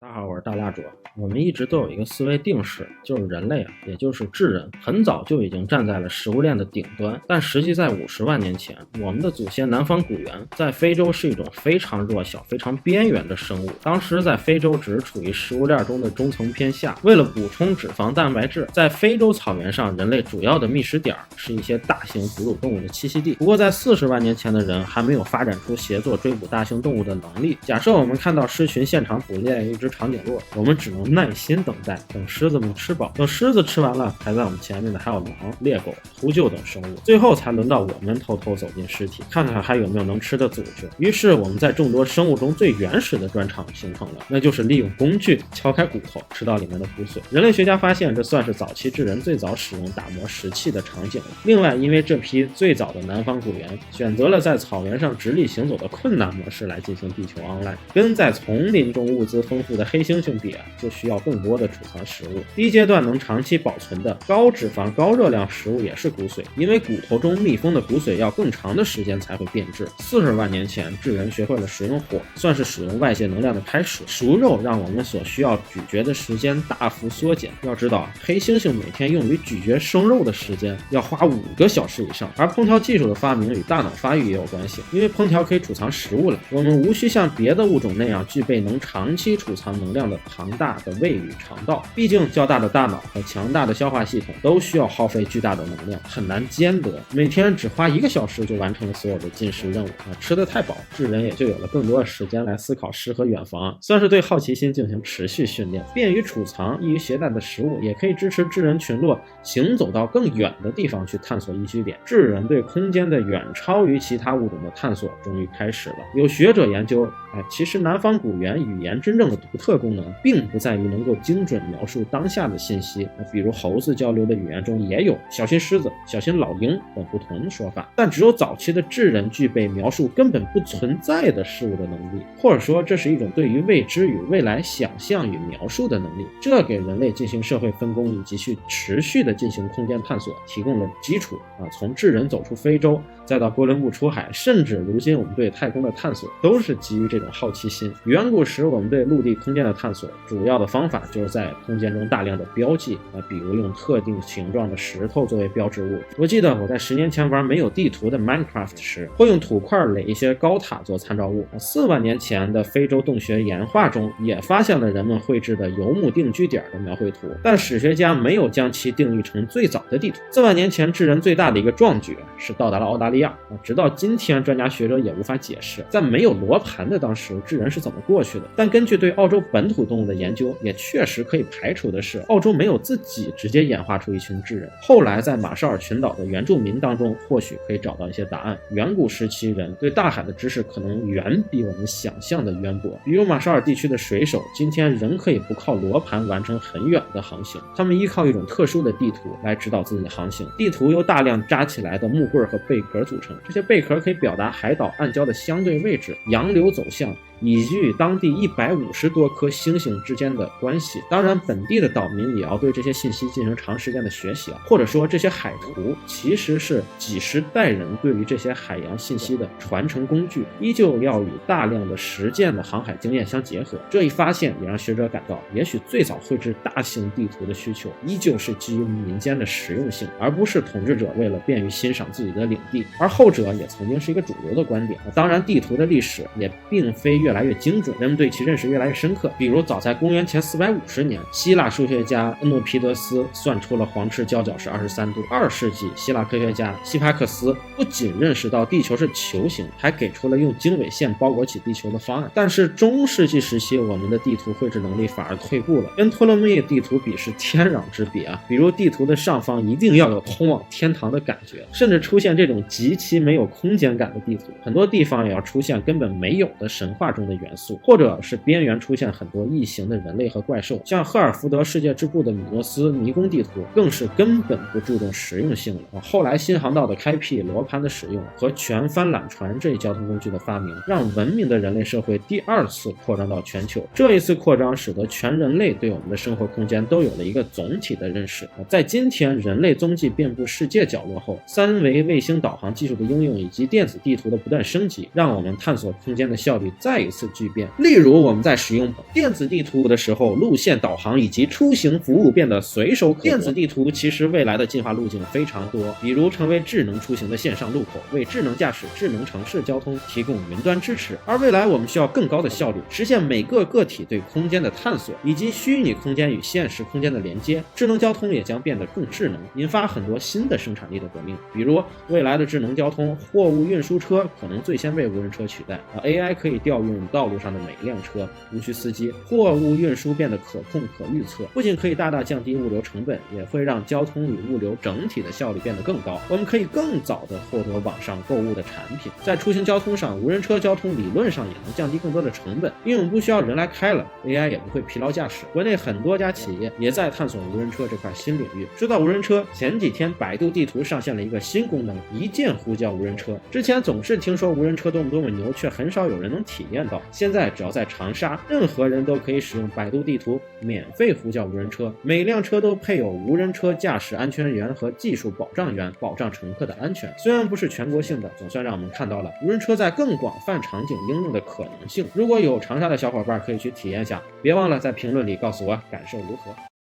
大家好，我是大蜡烛。我们一直都有一个思维定式，就是人类也就是智人，很早就已经站在了食物链的顶端。但实际在50万年前，我们的祖先南方古猿在非洲是一种非常弱小、非常边缘的生物。当时在非洲只是处于食物链中的中层偏下，为了补充脂肪、蛋白质，在非洲草原上，人类主要的觅食点是一些大型哺乳动物的栖息地。不过在40万年前的人还没有发展出协作追捕大型动物的能力。假设我们看到狮群现场捕猎一只长颈鹿，我们只能耐心等待，等狮子们吃饱，等狮子吃完了，排在我们前面的还有狼、猎狗、秃鹫等生物，最后才轮到我们偷偷走进尸体，看看还有没有能吃的组织。于是我们在众多生物中最原始的专长形成了，那就是利用工具敲开骨头，吃到里面的骨髓。人类学家发现，这算是早期智人最早使用打磨石器的场景了。另外，因为这批最早的南方古猿选择了在草原上直立行走的困难模式来进行地球 online， 跟在丛林中物资丰富的黑猩猩比就需要更多的储藏食物。第一阶段能长期保存的高脂肪高热量食物也是骨髓，因为骨头中密封的骨髓要更长的时间才会变质。40万年前，智人学会了使用火，算是使用外界能量的开始。熟肉让我们所需要咀嚼的时间大幅缩减。要知道，黑猩猩每天用于咀嚼生肉的时间要花5个小时以上。而烹调技术的发明与大脑发育也有关系，因为烹调可以储藏食物了，我们无需像别的物种那样具备能长期储藏能量的庞大的胃与肠道。毕竟较大的大脑和强大的消化系统都需要耗费巨大的能量，很难兼得。每天只花1个小时就完成了所有的进食任务吃得太饱，智人也就有了更多的时间来思考诗和远方，算是对好奇心进行持续训练。便于储藏、易于携带的食物，也可以支持智人群落行走到更远的地方去探索宜居点。智人对空间的远超于其他物种的探索终于开始了。有学者研究，其实南方古猿语言真正的独特功能，并不在于能够精准描述当下的信息，比如猴子交流的语言中也有小心狮子、小心老鹰等不同的说法，但只有早期的智人具备描述根本不存在的事物的能力，或者说这是一种对于未知与未来想象与描述的能力。这给人类进行社会分工以及去持续的进行空间探索提供了基础从智人走出非洲，再到哥伦布出海，甚至如今我们对太空的探索，都是基于这种好奇心。远古时我们对陆地空间的探索，主要的方法就是在空间中大量的标记比如用特定形状的石头作为标志物。我记得我在10年前玩没有地图的 Minecraft 时，会用土块垒一些高塔做参照物。4万年前的非洲洞穴岩画中也发现了人们绘制的游牧定居点的描绘图，但史学家没有将其定义成最早的地图。4万年前智人最大的一个壮举是到达了澳大利亚，直到今天专家学者也无法解释，在没有罗盘的当时智人是怎么过去的。但根据对澳洲本土动物的研究，也确实可以排除的是，澳洲没有自己直接演化出一群智人。后来在马绍尔群岛的原住民当中，或许可以找到一些答案。远古时期人对大海的知识可能远比我们想象的渊博，比如马绍尔地区的水手今天仍可以不靠罗盘完成很远的航行，他们依靠一种特殊的地图来指导自己的航行。地图由大量扎起来的木棍和贝壳组成，这些贝壳可以表达海岛暗礁的相对位置、洋流走向以及与当地150多颗星星之间的关系。当然本地的岛民也要对这些信息进行长时间的学习或者说这些海图其实是几十代人对于这些海洋信息的传承工具，依旧要与大量的实践的航海经验相结合。这一发现也让学者感到，也许最早绘制大型地图的需求依旧是基于民间的实用性，而不是统治者为了便于欣赏自己的领地。而后者也曾经是一个主流的观点。当然地图的历史也并非越来越精准，人们对其认识越来越深刻。比如早在公元前450年，希腊数学家恩诺皮德斯算出了黄赤交角是23度。2世纪希腊科学家希帕克斯不仅认识到地球是球形，还给出了用经纬线包裹起地球的方案。但是中世纪时期我们的地图绘制能力反而退步了，跟托勒密地图比是天壤之别比如地图的上方一定要有通往天堂的感觉，甚至出现这种极其没有空间感的地图，很多地方也要出现根本没有的神话中的元素，或者是边缘出现很多异形的人类和怪兽。像赫尔福德世界之布的米诺斯迷宫地图更是根本不注重实用性了。后来新航道的开辟、罗盘的使用和全帆缆船这一交通工具的发明，让文明的人类社会第2次扩张到全球。这一次扩张使得全人类对我们的生活空间都有了一个总体的认识。在今天人类踪迹遍布世界角落后，3维卫星导航技术的应用以及电子地图的不断升级，让我们探索空间的效率再一次巨变。例如我们在使用电子地图的时候，路线导航以及出行服务变得随手可得。电子地图其实未来的进化路径非常多，比如成为智能出行的线上路口，为智能驾驶、智能城市交通提供云端支持。而未来我们需要更高的效率，实现每个个体对空间的探索，以及虚拟空间与现实空间的连接。智能交通也将变得更智能，引发很多新的生产力的革命。比如未来的智能交通，货物运输车可能最先被无人车取代，AI 可以调用道路上的每一辆车，无需司机，货物运输变得可控可预测，不仅可以大大降低物流成本，也会让交通与物流整体的效率变得更高。我们可以更早的获得网上购物的产品。在出行交通上，无人车交通理论上也能降低更多的成本，因为我们不需要人来开了， AI 也不会疲劳驾驶。国内很多家企业也在探索无人车这块新领域。说到无人车，前几天百度地图上线了一个新功能，一键呼叫无人车。之前总是听说无人车多么牛，却很少有人能体验到。现在只要在长沙，任何人都可以使用百度地图免费呼叫无人车，每辆车都配有无人车驾驶安全员和技术保障员，保障乘客的安全。虽然不是全国性的，总算让我们看到了无人车在更广泛场景应用的可能性。如果有长沙的小伙伴可以去体验一下，别忘了在评论里告诉我感受如何。